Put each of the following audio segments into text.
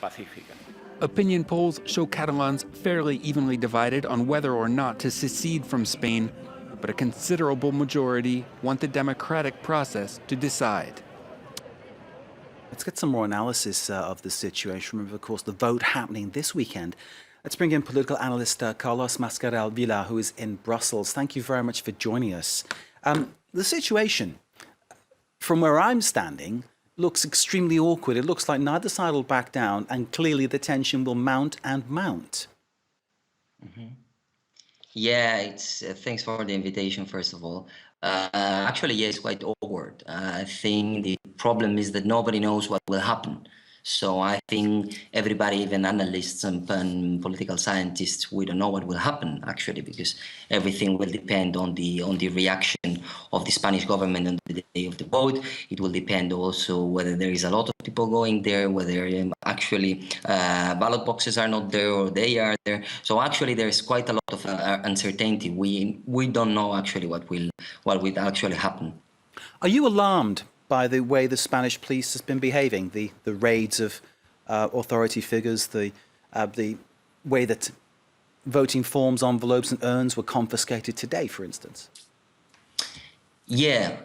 pacífica. Opinion polls show Catalans fairly evenly divided on whether or not to secede from Spain, but a considerable majority want the democratic process to decide. Let's get some more analysis of the situation. Remember, of course, the vote happening this weekend. Let's bring in political analyst Carlos Mascarell Vilar, who is in Brussels. Thank you very much for joining us. The situation, from where I'm standing, looks extremely awkward. It looks like neither side will back down, and clearly the tension will mount and mount. Mm-hmm. Yeah, it's thanks for the invitation, first of all. Actually, yeah, it's quite awkward. I think the problem is that nobody knows what will happen. So I think everybody, even analysts and political scientists, we don't know what will happen actually, because everything will depend on the reaction of the Spanish government on the day of the vote. It will depend also whether there is a lot of people going there, whether actually ballot boxes are not there or they are there. So actually, there's quite a lot of uncertainty. We don't know actually what will actually happen. Are you alarmed by the way the Spanish police has been behaving, the raids of authority figures, the way that voting forms, envelopes and urns were confiscated today, for instance? Yeah,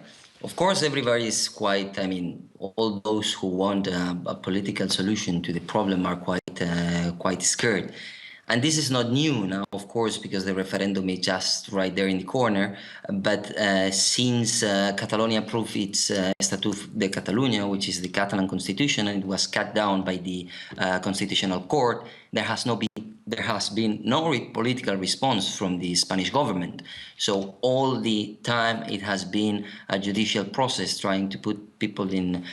of course, everybody is quite, I mean, all those who want a political solution to the problem are quite scared. And this is not new now, of course, because the referendum is just right there in the corner. But since Catalonia approved its Statut de Catalunya, which is the Catalan constitution, and it was cut down by the Constitutional Court, there has been no political response from the Spanish government. So all the time it has been a judicial process trying to put people in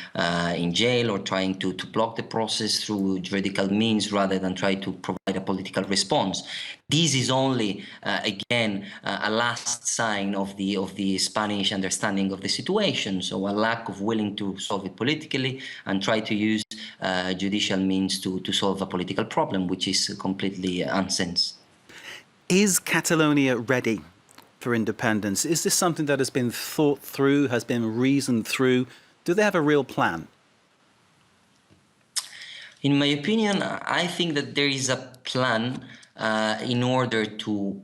jail or trying to block the process through juridical means rather than try to provide a political response. This is only, again, a last sign of the Spanish understanding of the situation. So a lack of willing to solve it politically and try to use judicial means to solve a political problem, which is completely nonsense. Is Catalonia ready for independence? Is this something that has been thought through, has been reasoned through? Do they have a real plan? In my opinion, I think that there is a plan in order to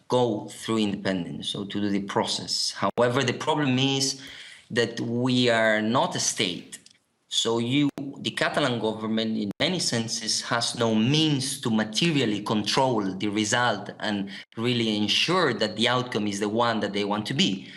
go through independence, so to do the process. However, the problem is that we are not a state. So the Catalan government, in many senses, has no means to materially control the result and really ensure that the outcome is the one that they want to be.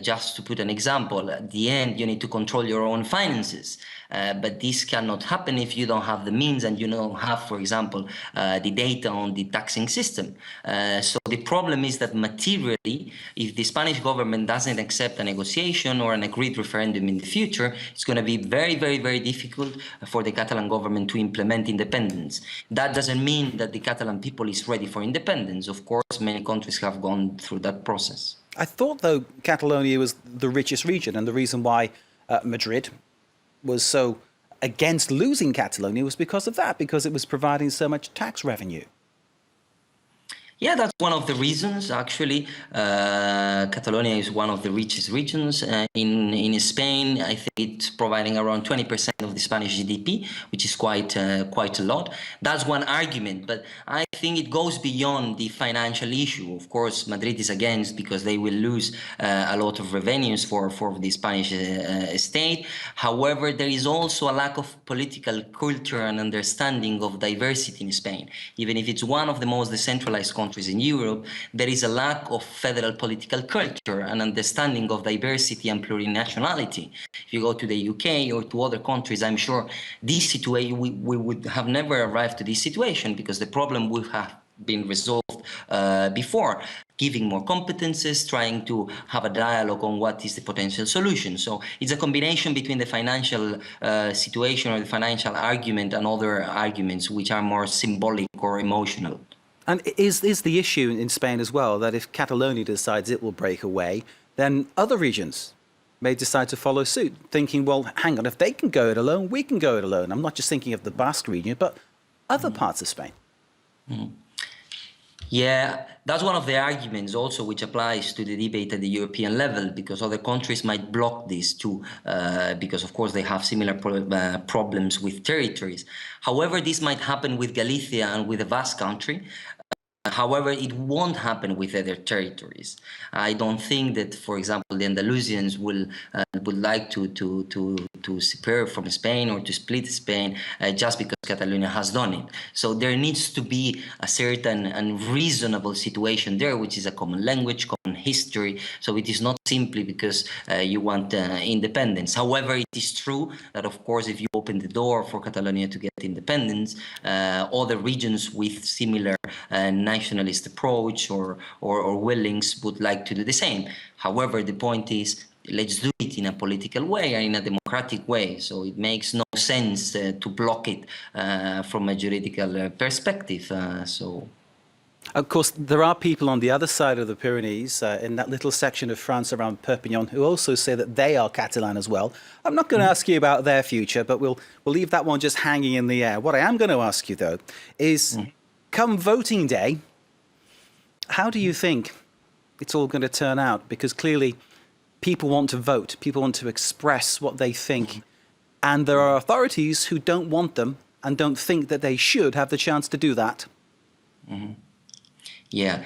Just to put an example, at the end, you need to control your own finances. But this cannot happen if you don't have the means and you don't have, for example, the data on the taxing system. So the problem is that materially, if the Spanish government doesn't accept a negotiation or an agreed referendum in the future, it's going to be very, very, very difficult for the Catalan government to implement independence. That doesn't mean that the Catalan people is ready for independence. Of course, many countries have gone through that process. I thought, though, Catalonia was the richest region, and the reason why Madrid was so against losing Catalonia was because of that, because it was providing so much tax revenue. Yeah, that's one of the reasons, actually. Catalonia is one of the richest regions in Spain. I think it's providing around 20% of the Spanish GDP, which is quite a lot. That's one argument, but I think it goes beyond the financial issue. Of course, Madrid is against because they will lose a lot of revenues for the Spanish state. However, there is also a lack of political culture and understanding of diversity in Spain. Even if it's one of the most decentralized countries in Europe, there is a lack of federal political culture and understanding of diversity and plurinationality. If you go to the UK or to other countries, I'm sure this situation, we would have never arrived to this situation because the problem would have been resolved before, giving more competences, trying to have a dialogue on what is the potential solution. So it's a combination between the financial situation or the financial argument and other arguments which are more symbolic or emotional. And is the issue in Spain as well that if Catalonia decides it will break away, then other regions may decide to follow suit, thinking, well, hang on, if they can go it alone, we can go it alone. I'm not just thinking of the Basque region, but other parts of Spain. Yeah, that's one of the arguments also which applies to the debate at the European level, because other countries might block this too, because of course they have similar problems with territories. However, this might happen with Galicia and with the Basque country. However, it won't happen with other territories. I don't think that, for example, the Andalusians would like to separate from Spain or to split Spain just because Catalonia has done it. So there needs to be a certain and reasonable situation there, which is a common language, common history. So it is not simply because you want independence. However, it is true that, of course, if you open the door for Catalonia to get independence, other regions with similar nationalist approach or willings would like to do the same. However, the point is, let's do it in a political way and in a democratic way. So it makes no sense to block it from a juridical perspective. Of course, there are people on the other side of the Pyrenees, in that little section of France around Perpignan, who also say that they are Catalan as well. I'm not going to ask you about their future, but we'll leave that one just hanging in the air. What I am going to ask you, though, is come voting day, how do you think it's all going to turn out? Because clearly people want to vote, people want to express what they think, and there are authorities who don't want them and don't think that they should have the chance to do that. Yeah,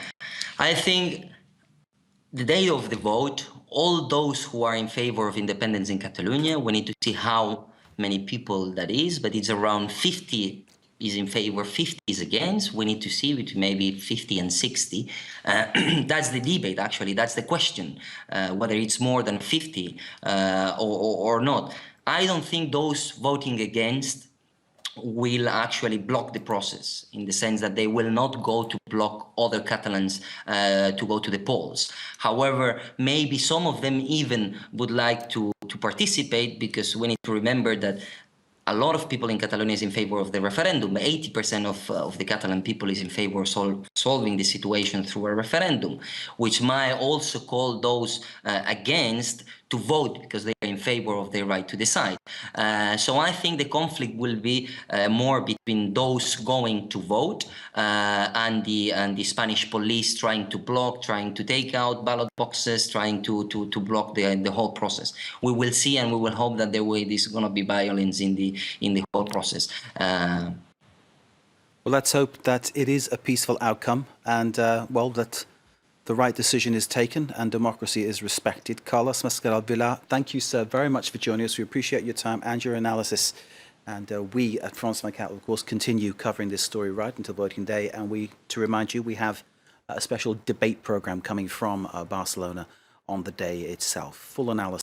I think the day of the vote, all those who are in favor of independence in Catalonia, we need to see how many people that is, but it's around 50 is in favor, 50 is against. We need to see between maybe 50 and 60. That's the debate, actually. That's the question, whether it's more than 50 or not. I don't think those voting against will actually block the process, in the sense that they will not go to block other Catalans to go to the polls. However, maybe some of them even would like to participate, because we need to remember that a lot of people in Catalonia is in favor of the referendum. 80% of the Catalan people is in favor of solving the situation through a referendum, which might also call those against to vote, because they are in favor of their right to decide. So I think the conflict will be more between those going to vote and the Spanish police trying to block, trying to take out ballot boxes, trying to block the whole process. We will see, and we will hope that there is going to be violence in the whole process. Well, let's hope that it is a peaceful outcome, and that the right decision is taken and democracy is respected. Carlos Mascarell Vilar, thank you, sir, very much for joining us. We appreciate your time and your analysis. And we at France 24, of course, continue covering this story right until voting day. And to remind you, we have a special debate program coming from Barcelona on the day itself. Full analysis.